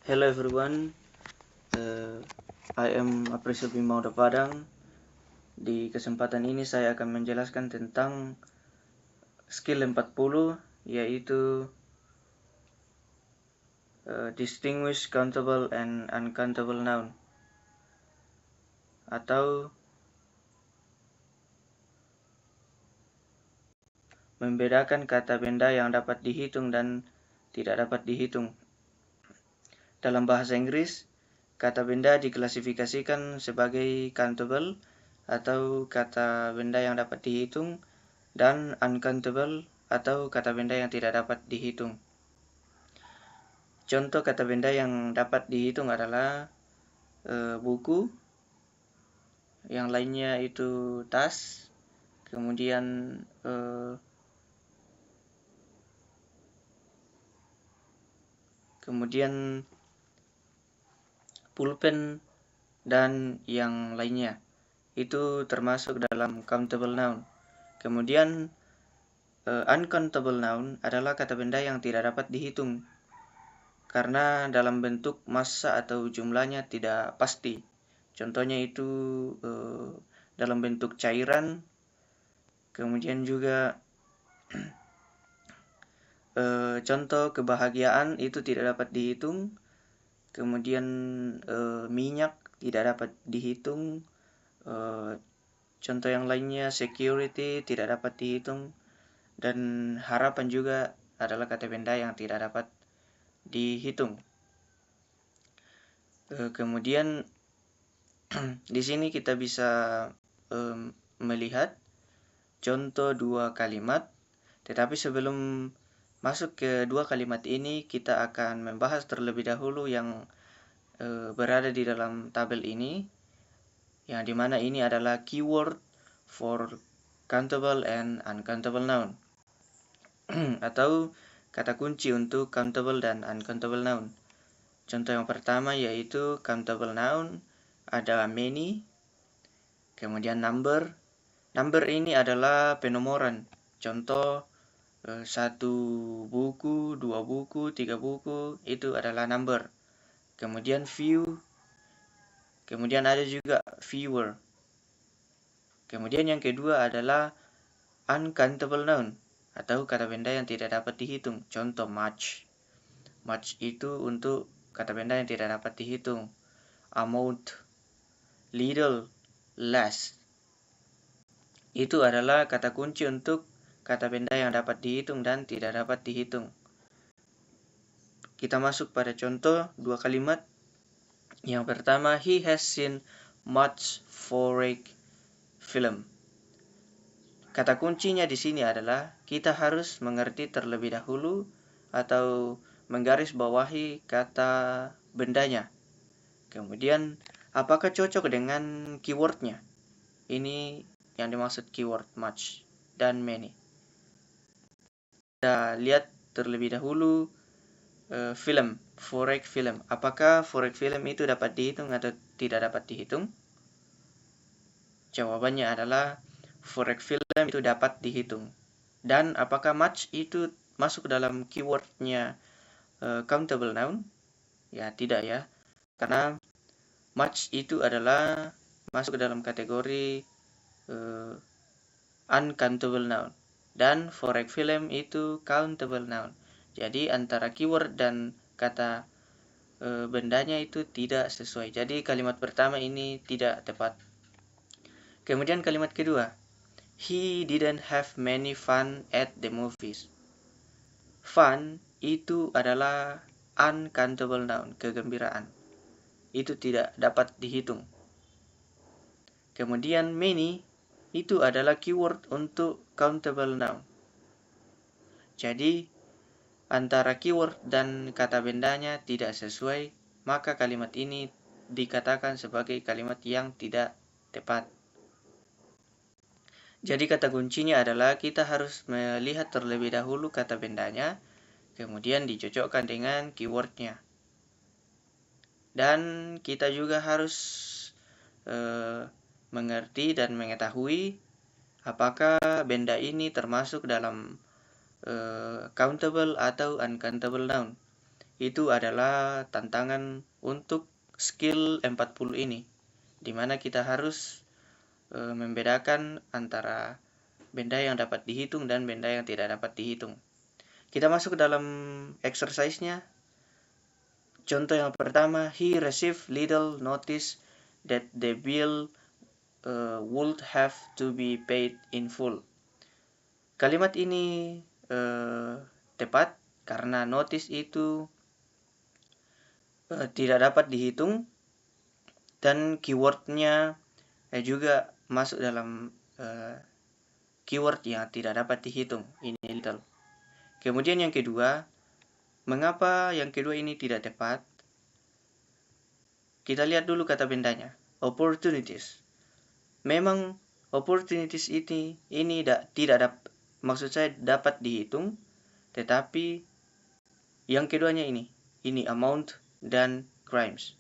Hello everyone, I am Aprisel Bimauda Padang. Di kesempatan ini saya akan menjelaskan tentang skill 40, yaitu distinguish countable and uncountable noun, atau membedakan kata benda yang dapat dihitung dan tidak dapat dihitung. Dalam bahasa Inggris, kata benda diklasifikasikan sebagai countable atau kata benda yang dapat dihitung, dan uncountable atau kata benda yang tidak dapat dihitung. Contoh kata benda yang dapat dihitung adalah buku, yang lainnya itu tas, kemudian pulpen, dan yang lainnya. Itu termasuk dalam countable noun. Kemudian uncountable noun adalah kata benda yang tidak dapat dihitung karena dalam bentuk massa atau jumlahnya tidak pasti. Contohnya itu dalam bentuk cairan, kemudian juga contoh kebahagiaan itu tidak dapat dihitung, kemudian minyak tidak dapat dihitung, contoh yang lainnya security tidak dapat dihitung, dan harapan juga adalah kata benda yang tidak dapat dihitung. Kemudian di sini kita bisa melihat contoh dua kalimat, tetapi sebelum masuk ke dua kalimat ini, kita akan membahas terlebih dahulu yang berada di dalam tabel ini, yang dimana ini adalah keyword for countable and uncountable noun, atau kata kunci untuk countable dan uncountable noun. Contoh yang pertama yaitu countable noun, ada many, kemudian number. Number ini adalah penomoran. Contoh 1 buku, 2 buku, 3 buku, itu adalah number. Kemudian few, kemudian ada juga fewer. Kemudian yang kedua adalah uncountable noun, atau kata benda yang tidak dapat dihitung. Contoh much. Much itu untuk kata benda yang tidak dapat dihitung. Amount, little, less. Itu adalah kata kunci untuk kata benda yang dapat dihitung dan tidak dapat dihitung. Kita masuk pada contoh dua kalimat. Yang pertama, he has seen much foreign film. Kata kuncinya di sini adalah kita harus mengerti terlebih dahulu atau menggarisbawahi kata bendanya. Kemudian, apakah cocok dengan keywordnya? Ini yang dimaksud keyword much dan many. Kita lihat terlebih dahulu film, foreign film. Apakah foreign film itu dapat dihitung atau tidak dapat dihitung? Jawabannya adalah foreign film itu dapat dihitung. Dan apakah much itu masuk dalam keywordnya countable noun? Ya, tidak ya. Karena much itu adalah masuk ke dalam kategori uncountable noun. Dan foreign film itu countable noun. Jadi antara keyword dan kata bendanya itu tidak sesuai. Jadi kalimat pertama ini tidak tepat. Kemudian kalimat kedua, he didn't have many fun at the movies. Fun itu adalah uncountable noun, kegembiraan. Itu tidak dapat dihitung. Kemudian many itu adalah keyword untuk countable noun. Jadi antara keyword dan kata bendanya tidak sesuai, maka kalimat ini dikatakan sebagai kalimat yang tidak tepat. Jadi kata kuncinya adalah kita harus melihat terlebih dahulu kata bendanya, kemudian dicocokkan dengan keywordnya. Dan kita juga harus mengerti dan mengetahui apakah benda ini termasuk dalam countable atau uncountable noun. itu adalah tantangan untuk skill 40 ini, di mana kita harus membedakan antara benda yang dapat dihitung dan benda yang tidak dapat dihitung. Kita masuk ke dalam exercise-nya. Contoh yang pertama, he received little notice that the bill would have to be paid in full. Kalimat ini tepat karena notice itu tidak dapat dihitung, dan keywordnya juga masuk dalam keyword yang tidak dapat dihitung, ini little. Kemudian yang kedua, mengapa yang kedua ini tidak tepat? Kita lihat dulu kata bendanya, opportunities. Memang opportunities ini maksud saya dapat dihitung, tetapi yang keduanya ini amount dan crimes.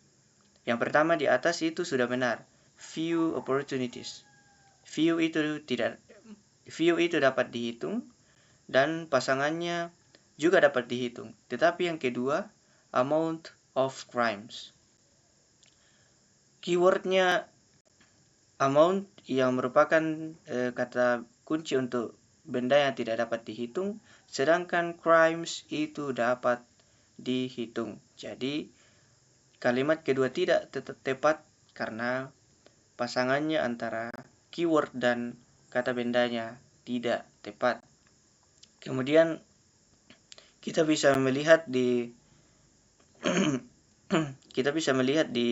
Yang pertama di atas itu sudah benar, few opportunities. Few itu dapat dihitung dan pasangannya juga dapat dihitung. Tetapi yang kedua, amount of crimes. Keywordnya amount yang merupakan kata kunci untuk benda yang tidak dapat dihitung, sedangkan crimes itu dapat dihitung. Jadi kalimat kedua tidak tepat karena pasangannya antara keyword dan kata bendanya tidak tepat. Kemudian kita bisa melihat di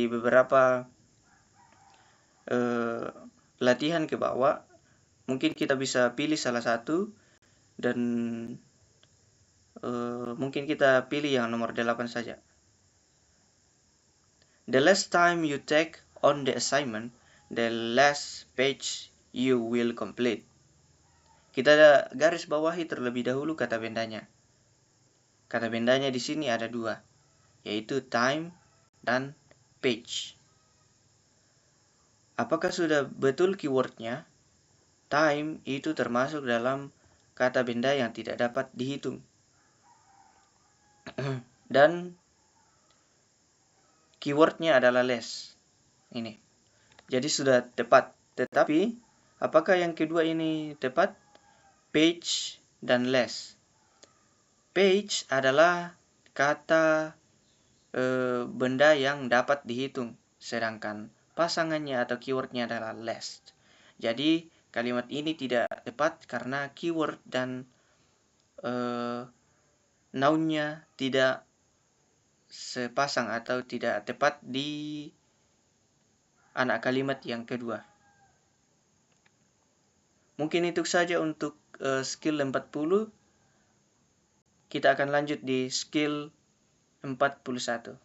beberapa latihan ke bawah. Mungkin kita bisa pilih salah satu dan mungkin kita pilih yang nomor 8 saja. The less time you take on the assignment, the less page you will complete. Kita garis bawahi terlebih dahulu kata bendanya. Kata bendanya di sini ada 2, yaitu time dan page. Apakah sudah betul keywordnya? Time itu termasuk dalam kata benda yang tidak dapat dihitung. Dan keywordnya adalah less. Ini. Jadi sudah tepat. Tetapi, apakah yang kedua ini tepat? Page dan less. Page adalah kata benda yang dapat dihitung. Sedangkan pasangannya atau keywordnya adalah less. Jadi, kalimat ini tidak tepat karena keyword dan noun-nya tidak sepasang atau tidak tepat di anak kalimat yang kedua. Mungkin itu saja untuk skill 40. Kita akan lanjut di skill 41.